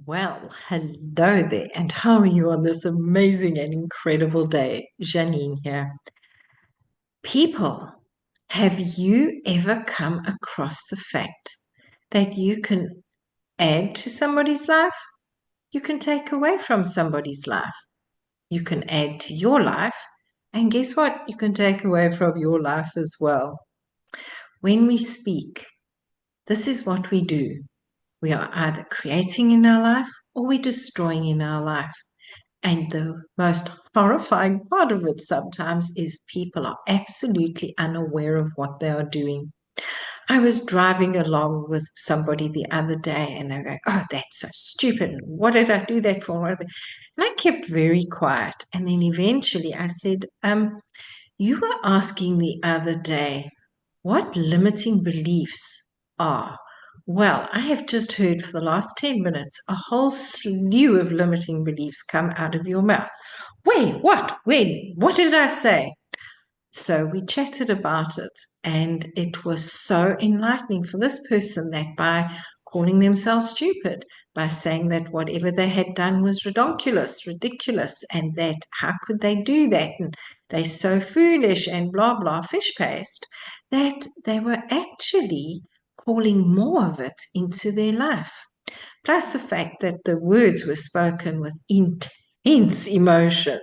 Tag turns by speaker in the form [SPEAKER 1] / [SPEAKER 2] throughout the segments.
[SPEAKER 1] Well, hello there, and how are you on this amazing and incredible day? Janine here. People, have you ever come across the fact that you can add to somebody's life? You can take away from somebody's life. You can add to your life, and guess what? You can take away from your life as well. When we speak, this is what we do. We are either creating in our life or we're destroying in our life. And the most horrifying part of it sometimes is people are absolutely unaware of what they are doing. I was driving along with somebody the other day and they were going, "Oh, that's so stupid. What did I do that for?" And I kept very quiet. And then eventually I said, you were asking the other day what limiting beliefs are. Well, I have just heard for the last 10 minutes a whole slew of limiting beliefs come out of your mouth. Wait, what? When? What did I say? So we chatted about it, and it was so enlightening for this person that by calling themselves stupid, by saying that whatever they had done was ridiculous, and that how could they do that? And they're so foolish and blah, blah, fish paste, that they were actually calling more of it into their life. Plus the fact that the words were spoken with intense emotion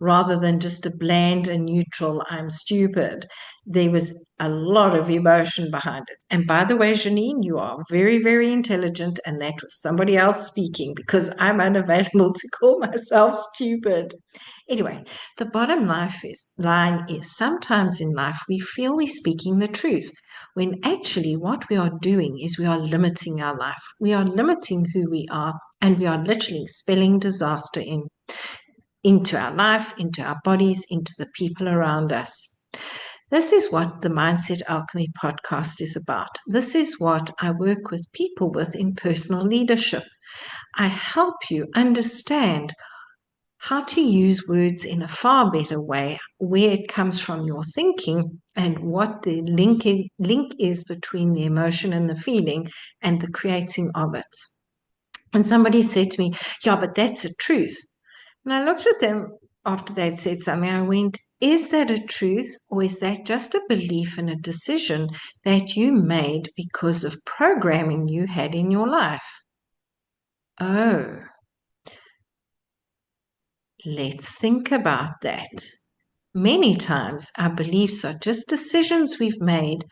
[SPEAKER 1] rather than just a bland and neutral, "I'm stupid." There was a lot of emotion behind it. And by the way, Janine, you are very, very intelligent, and that was somebody else speaking because I'm unavailable to call myself stupid. Anyway, the bottom line is sometimes in life we feel we're speaking the truth when actually what we are doing is we are limiting our life. We are limiting who we are, and we are literally spelling disaster into our life, into our bodies, into the people around us. This is what the Mindset Alchemy podcast is about. This is what I work with people with in personal leadership. I help you understand how to use words in a far better way, where it comes from your thinking and what the link is between the emotion and the feeling and the creating of it. And somebody said to me, "Yeah, but that's a truth." And I looked at them after they'd said something. I went, "Is that a truth, or is that just a belief and a decision that you made because of programming you had in your life?" Oh, let's think about that. Many times our beliefs are just decisions we've made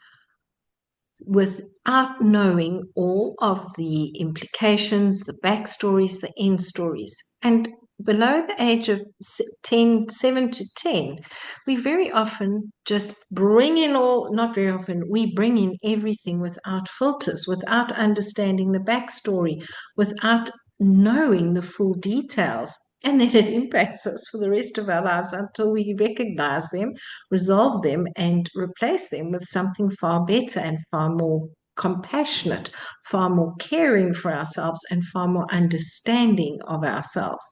[SPEAKER 1] without knowing all of the implications, the backstories, the end stories. And below the age of 7 to 10, we very often just bring in not very often, we bring in everything without filters, without understanding the backstory, without knowing the full details. And then it impacts us for the rest of our lives until we recognize them, resolve them, and replace them with something far better and far more compassionate, far more caring for ourselves, and far more understanding of ourselves.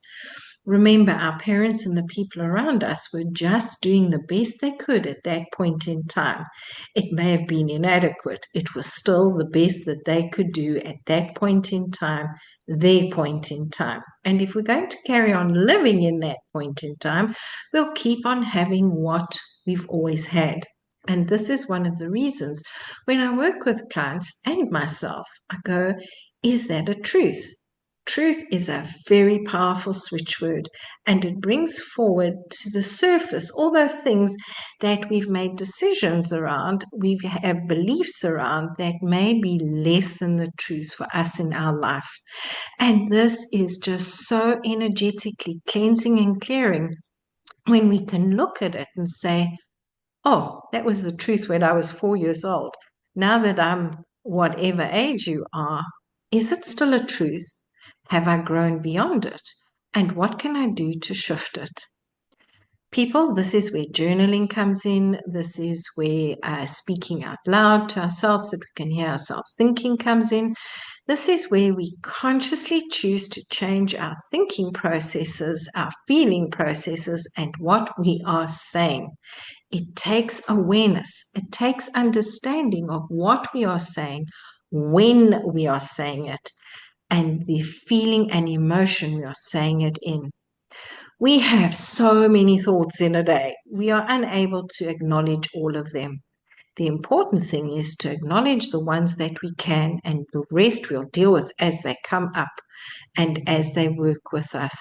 [SPEAKER 1] Remember, our parents and the people around us were just doing the best they could at that point in time. It may have been inadequate. It was still the best that they could do at that point in time, their point in time. And if we're going to carry on living in that point in time, we'll keep on having what we've always had. And this is one of the reasons when I work with clients and myself, I go, is that a truth? Truth is a very powerful switch word, and it brings forward to the surface all those things that we've made decisions around, we have beliefs around that may be less than the truth for us in our life. And this is just so energetically cleansing and clearing when we can look at it and say, "Oh, that was the truth when I was 4 years old. Now that I'm whatever age you are, is it still a truth? Have I grown beyond it? And what can I do to shift it?" People, this is where journaling comes in. This is where speaking out loud to ourselves so that we can hear ourselves thinking comes in. This is where we consciously choose to change our thinking processes, our feeling processes, and what we are saying. It takes awareness. It takes understanding of what we are saying, when we are saying it. and the feeling and emotion we are saying it in. We have so many thoughts in a day. We are unable to acknowledge all of them. The important thing is to acknowledge the ones that we can, and the rest we'll deal with as they come up and as they work with us.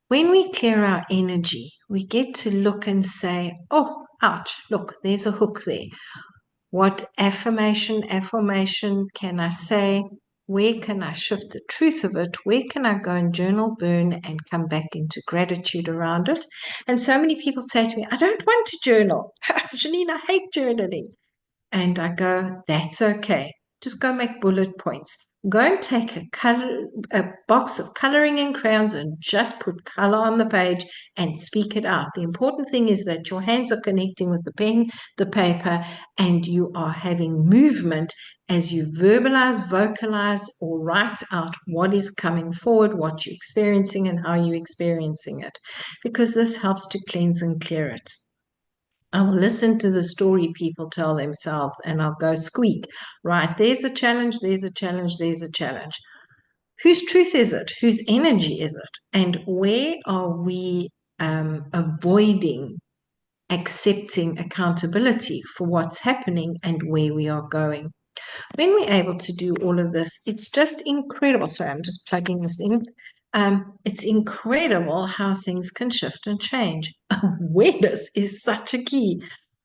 [SPEAKER 1] When we clear our energy, we get to look and say, oh, ouch, look, there's a hook there. What affirmation can I say? Where can I shift the truth of it? Where can I go and journal burn and come back into gratitude around it? And so many people say to me, I don't want to journal. Janine, I hate journaling. And I go, that's okay. Just go make bullet points. Go and take a box of coloring and crayons and just put color on the page and speak it out. The important thing is that your hands are connecting with the pen, the paper, and you are having movement as you verbalize, vocalize, or write out what is coming forward, what you're experiencing, and how you're experiencing it, because this helps to cleanse and clear it. I'll listen to the story people tell themselves and I'll go squeak. Right, there's a challenge, there's a challenge, there's a challenge. Whose truth is it? Whose energy is it? And where are we avoiding accepting accountability for what's happening and where we are going? When we're able to do all of this, it's just incredible. Sorry, I'm just plugging this in. It's incredible how things can shift and change. Awareness is such a key.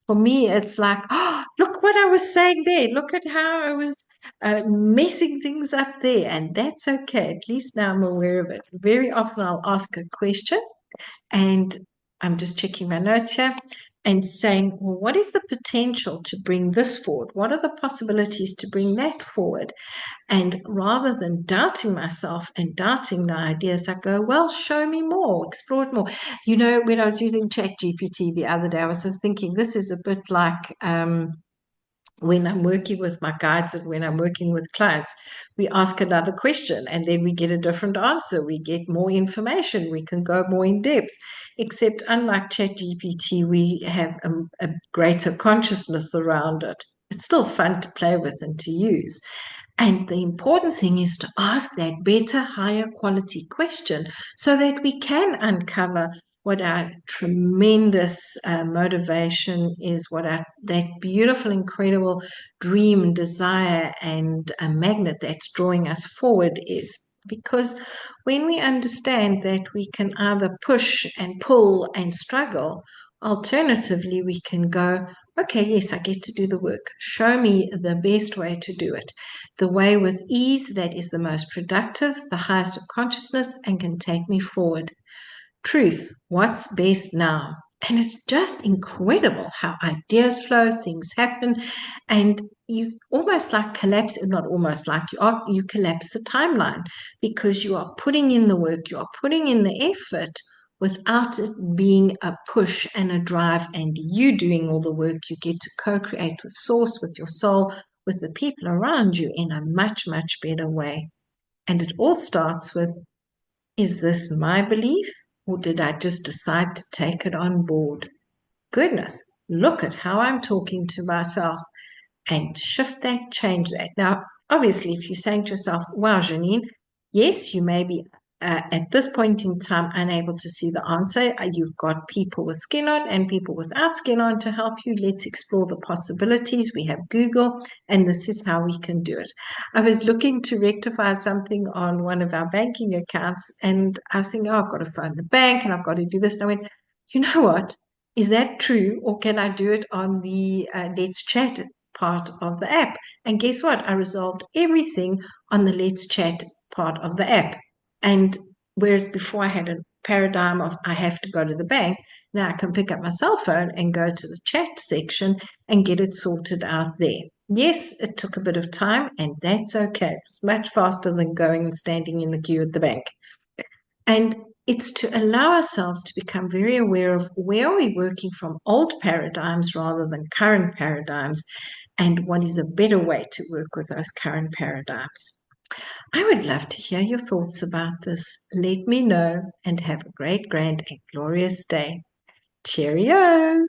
[SPEAKER 1] For me, it's like, oh, look what I was saying there. Look at how I was messing things up there. And that's okay. At least now I'm aware of it. Very often I'll ask a question and I'm just checking my notes here and saying, well, what is the potential to bring this forward? What are the possibilities to bring that forward? And rather than doubting myself and doubting the ideas, I go, well, show me more, explore it more. You know, when I was using ChatGPT the other day, I was thinking this is a bit like when I'm working with my guides and when I'm working with clients, we ask another question and then we get a different answer. We get more information. We can go more in depth. Except unlike ChatGPT, we have a greater consciousness around it. It's still fun to play with and to use. And the important thing is to ask that better, higher quality question so that we can uncover what our tremendous motivation is, what our that beautiful, incredible dream, desire, and a magnet that's drawing us forward is. Because when we understand that we can either push and pull and struggle, alternatively, we can go, okay, yes, I get to do the work. Show me the best way to do it. The way with ease that is the most productive, the highest of consciousness, and can take me forward. Truth, what's best now? And it's just incredible how ideas flow, things happen, and you almost like collapse, not almost like you collapse the timeline because you are putting in the work, you are putting in the effort without it being a push and a drive and you doing all the work. You get to co-create with source, with your soul, with the people around you in a much, much better way. And it all starts with, is this my belief or did I just decide to take it on board? Goodness, look at how I'm talking to myself and shift that, change that. Now, obviously, if you're saying to yourself, wow, Janine, yes, you may be at this point in time unable to see the answer. You've got people with skin on and people without skin on to help you. Let's explore the possibilities. We have Google, and this is how we can do it. I was looking to rectify something on one of our banking accounts, and I was thinking, oh, I've got to phone the bank and I've got to do this. And I went, you know what? Is that true? Or can I do it on the Let's Chat part of the app? And guess what? I resolved everything on the Let's Chat part of the app. And whereas before I had a paradigm of I have to go to the bank, now I can pick up my cell phone and go to the chat section and get it sorted out there. Yes, it took a bit of time, and that's okay. It's much faster than going and standing in the queue at the bank. And it's to allow ourselves to become very aware of where are we working from old paradigms rather than current paradigms, and what is a better way to work with those current paradigms. I would love to hear your thoughts about this. Let me know and have a great, grand, and glorious day. Cheerio!